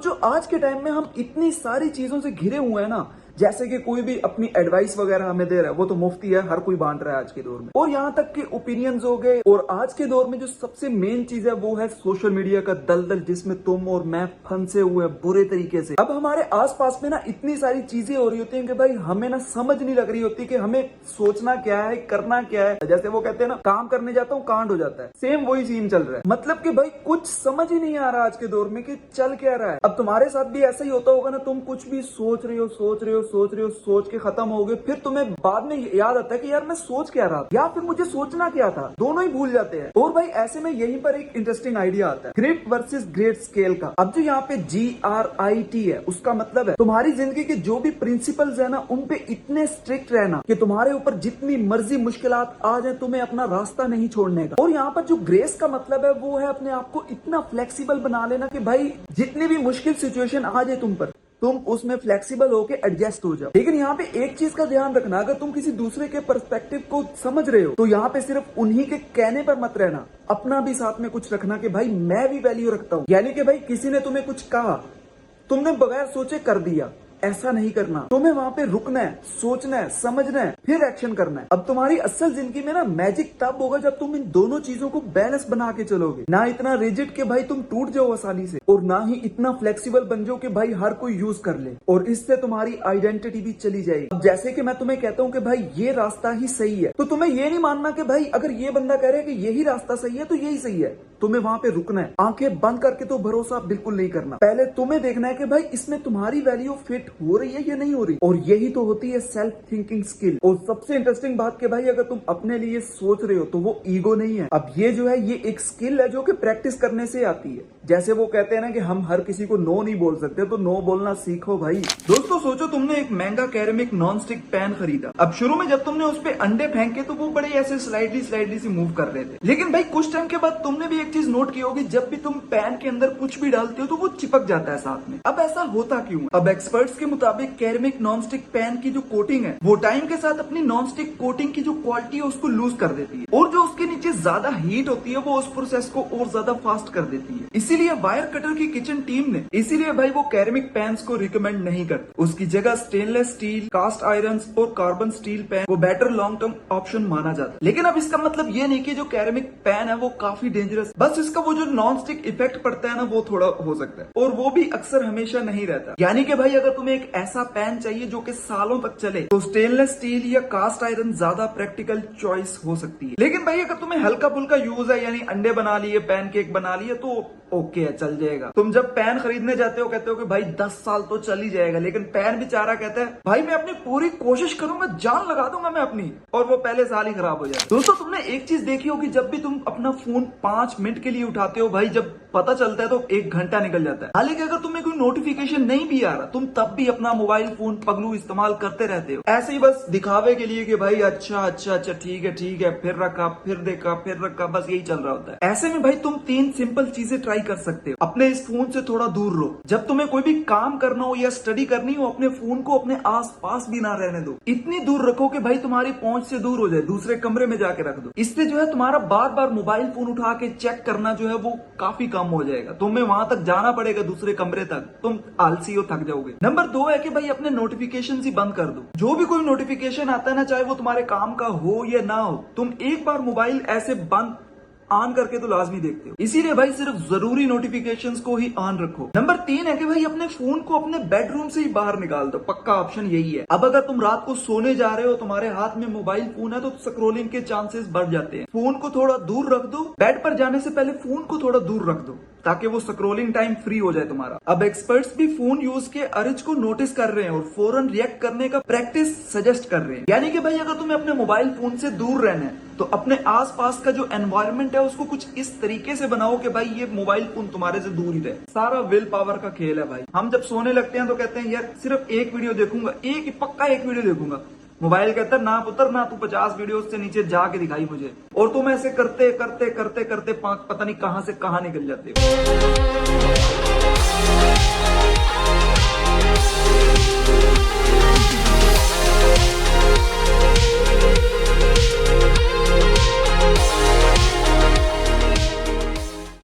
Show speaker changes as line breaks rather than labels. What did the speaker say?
सोचो आज के टाइम में हम इतनी सारी चीजों से घिरे हुए हैं ना, जैसे कि कोई भी अपनी एडवाइस वगैरह हमें दे रहा है वो तो मुफ्ती है, हर कोई बांट रहा है आज के दौर में। और यहाँ तक कि ओपिनियंस हो गए। और आज के दौर में जो सबसे मेन चीज है वो है सोशल मीडिया का दलदल, जिसमें तुम और मैं फंसे हुए हैं बुरे तरीके से। अब हमारे आसपास में ना इतनी सारी चीजें हो रही होती हैं कि भाई हमें ना समझ नहीं लग रही होती कि हमें सोचना क्या है, करना क्या है। जैसे वो कहते हैं ना, काम करने जाता हूँ कांड हो जाता है, सेम वही सीन चल रहा है। मतलब कि भाई कुछ समझ ही नहीं आ रहा आज के दौर में कि चल क्या रहा है। अब तुम्हारे साथ भी ऐसा ही होता होगा ना, तुम कुछ भी सोच रहे हो, सोच के खत्म हो गए, फिर तुम्हें बाद में याद आता है कि यार मैं सोच क्या रहा था या फिर मुझे सोचना क्या था, दोनों ही भूल जाते हैं। और भाई ऐसे में यहीं पर एक इंटरेस्टिंग आइडिया आता है, ग्रिट वर्सेस ग्रेट स्केल का। अब जो यहाँ पे GRIT है, उसका मतलब है तुम्हारी जिंदगी के जो भी प्रिंसिपल्स है ना, उन पे इतने स्ट्रिक्ट रहना कि तुम्हारे ऊपर जितनी मर्जी मुश्किलात आ जाए तुम्हें अपना रास्ता नहीं छोड़ने का। और यहाँ पर जो ग्रेस का मतलब है वो है अपने आप को इतना फ्लेक्सिबल बना लेना कि भाई जितनी भी मुश्किल सिचुएशन आ जाए तुम पर, तुम उसमें फ्लेक्सिबल होके एडजस्ट हो जाओ। लेकिन यहाँ पे एक चीज का ध्यान रखना, अगर तुम किसी दूसरे के पर्सपेक्टिव को समझ रहे हो तो यहाँ पे सिर्फ उन्हीं के कहने पर मत रहना, अपना भी साथ में कुछ रखना कि भाई मैं भी वैल्यू रखता हूँ। यानी कि भाई किसी ने तुम्हें कुछ कहा, तुमने बगैर सोचे कर दिया, ऐसा नहीं करना। तुम्हें वहां पे रुकना है, सोचना है, समझना है, फिर एक्शन करना है। अब तुम्हारी असल जिंदगी में ना मैजिक तब होगा जब तुम इन दोनों चीजों को बैलेंस बना के चलोगे। ना इतना रिजिड कि भाई तुम टूट जाओ आसानी से, और ना ही इतना फ्लेक्सिबल बन जाओ कि भाई हर कोई यूज कर ले, और इससे तुम्हारी आइडेंटिटी भी चली जाएगी। अब जैसे कि मैं तुम्हें कहता हूँ कि भाई ये रास्ता ही सही है, तो तुम्हें ये नहीं मानना कि भाई अगर ये बंदा कह रहा है कि यही रास्ता सही है तो यही सही है। तुम्हें वहां पे रुकना है, आंखें बंद करके तो भरोसा बिल्कुल नहीं करना। पहले तुम्हें देखना है कि भाई इसमें तुम्हारी वैल्यू फिट हो रही है या नहीं हो रही। और यही तो होती है सेल्फ थिंकिंग स्किल। और सबसे इंटरेस्टिंग बात कि भाई अगर तुम अपने लिए सोच रहे हो तो वो ईगो नहीं है। अब ये जो है ये एक स्किल है जो कि प्रैक्टिस करने से आती है। जैसे वो कहते हैं ना कि हम हर किसी को नो नहीं बोल सकते, तो नो बोलना सीखो भाई। दोस्तों सोचो तुमने एक महंगा कैरेमिक नॉन स्टिक पैन खरीदा। अब शुरू में जब तुमने उस पे अंडे फेंके तो वो बड़े ऐसे स्लाइडली से मूव कर रहे थे, लेकिन भाई कुछ टाइम के बाद तुमने भी एक चीज नोट की होगी, जब भी तुम पैन के अंदर कुछ भी डालते हो तो वो चिपक जाता है साथ में। अब ऐसा होता क्यों? अब एक्सपर्ट्स के मुताबिक कैरेमिक नॉन स्टिक पैन की जो कोटिंग है वो टाइम के साथ अपनी नॉन स्टिक कोटिंग की जो क्वालिटी है उसको लूज कर देती है, और जो उसके नीचे ज्यादा हीट होती है वो उस प्रोसेस को और ज्यादा फास्ट कर देती है। इसीलिए वायर कटर की किचन टीम ने इसीलिए भाई वो कैरेमिक पैन्स को रिकमेंड नहीं करते, उसकी जगह स्टेनलेस स्टील, कास्ट आयरन और कार्बन स्टील पैन वो बेटर लॉन्ग टर्म ऑप्शन माना जाता है। लेकिन अब इसका मतलब ये नहीं कि जो कैरेमिक पैन है वो काफी डेंजरस, बस इसका वो जो नॉन स्टिक इफेक्ट पड़ता है ना वो थोड़ा हो सकता है, और वो भी अक्सर हमेशा नहीं रहता। यानी कि भाई अगर तुम्हें एक ऐसा पैन चाहिए जो कि सालों तक चले तो स्टेनलेस स्टील या कास्ट आयरन ज्यादा प्रैक्टिकल चॉइस हो सकती है। लेकिन भाई अगर तुम्हें हल्का फुल्का यूज है, यानी अंडे बना लिए, पैनकेक बना लिए, तो ओके है, चल जाएगा। तुम जब पैन खरीदने जाते हो कहते हो कि भाई 10 साल तो चल ही जाएगा, लेकिन पैन बेचारा कहता है भाई मैं अपनी पूरी कोशिश करूंगा, जान लगा दूंगा मैं अपनी, और वो पहले साल ही खराब हो जाए। दोस्तों तुमने एक चीज देखी होगी, जब भी तुम अपना फोन 5 मिनट के लिए उठाते हो भाई, जब पता चलता है तो 1 घंटा निकल जाता है। हालांकि अगर तुम्हें कोई नोटिफिकेशन नहीं भी आ रहा, तुम तब भी अपना मोबाइल फोन पगलू इस्तेमाल करते रहते हो, ऐसे ही बस दिखावे के लिए कि भाई अच्छा ठीक है, फिर रखा, फिर देखा, फिर रखा, बस यही चल रहा होता है। ऐसे में भाई तुम 3 सिंपल चीजें ट्राई कर सकते हो। अपने इस फोन से थोड़ा दूर रहो, जब तुम्हें कोई भी काम करना हो या स्टडी करनी हो, अपने फोन को अपने आस पास भी ना रहने दो, इतनी दूर रखो कि भाई तुम्हारी पहुंच से दूर हो जाए, दूसरे कमरे में जाके रख दो। इससे जो है तुम्हारा बार बार मोबाइल फोन उठा के चेक करना जो है वो काफी कम हो जाएगा। तुम्हें वहां तक जाना पड़ेगा, दूसरे कमरे तक, तुम आलसी हो, थक जाओगे। नंबर 2 है कि भाई अपने नोटिफिकेशन ही बंद कर दो। जो भी कोई नोटिफिकेशन आता है ना, चाहे वो तुम्हारे काम का हो या ना हो, तुम एक बार मोबाइल ऐसे बंद ऑन करके तो लाजमी देखते हो। इसीलिए भाई सिर्फ जरूरी नोटिफिकेशंस को ही ऑन रखो। नंबर 3 है कि भाई अपने फोन को अपने बेडरूम से ही बाहर निकाल दो, पक्का ऑप्शन यही है। अब अगर तुम रात को सोने जा रहे हो, तुम्हारे हाथ में मोबाइल फोन है, तो स्क्रोलिंग के चांसेस बढ़ जाते हैं। फोन को थोड़ा दूर रख दो, बेड पर जाने से पहले फोन को थोड़ा दूर रख दो, ताकि वो स्क्रोलिंग टाइम फ्री हो जाए तुम्हारा। अब एक्सपर्ट्स भी फोन यूज के अर्ज को नोटिस कर रहे हैं और फौरन रिएक्ट करने का प्रैक्टिस सजेस्ट कर रहे हैं। यानी कि भाई अगर तुम्हें अपने मोबाइल फोन से दूर रहना है तो अपने आसपास का जो एनवायरनमेंट है उसको कुछ इस तरीके से बनाओ कि भाई ये मोबाइल फोन तुम्हारे से दूर ही रहे। सारा विल पावर का खेल है भाई। हम जब सोने लगते हैं तो कहते हैं यार सिर्फ एक वीडियो देखूंगा, पक्का एक वीडियो देखूंगा। मोबाइल कहता है ना पुत्र ना, तू 50 वीडियो से नीचे जाके दिखाई मुझे। और तुम ऐसे करते करते करते करते पता नहीं कहां से कहां निकल जाते हो।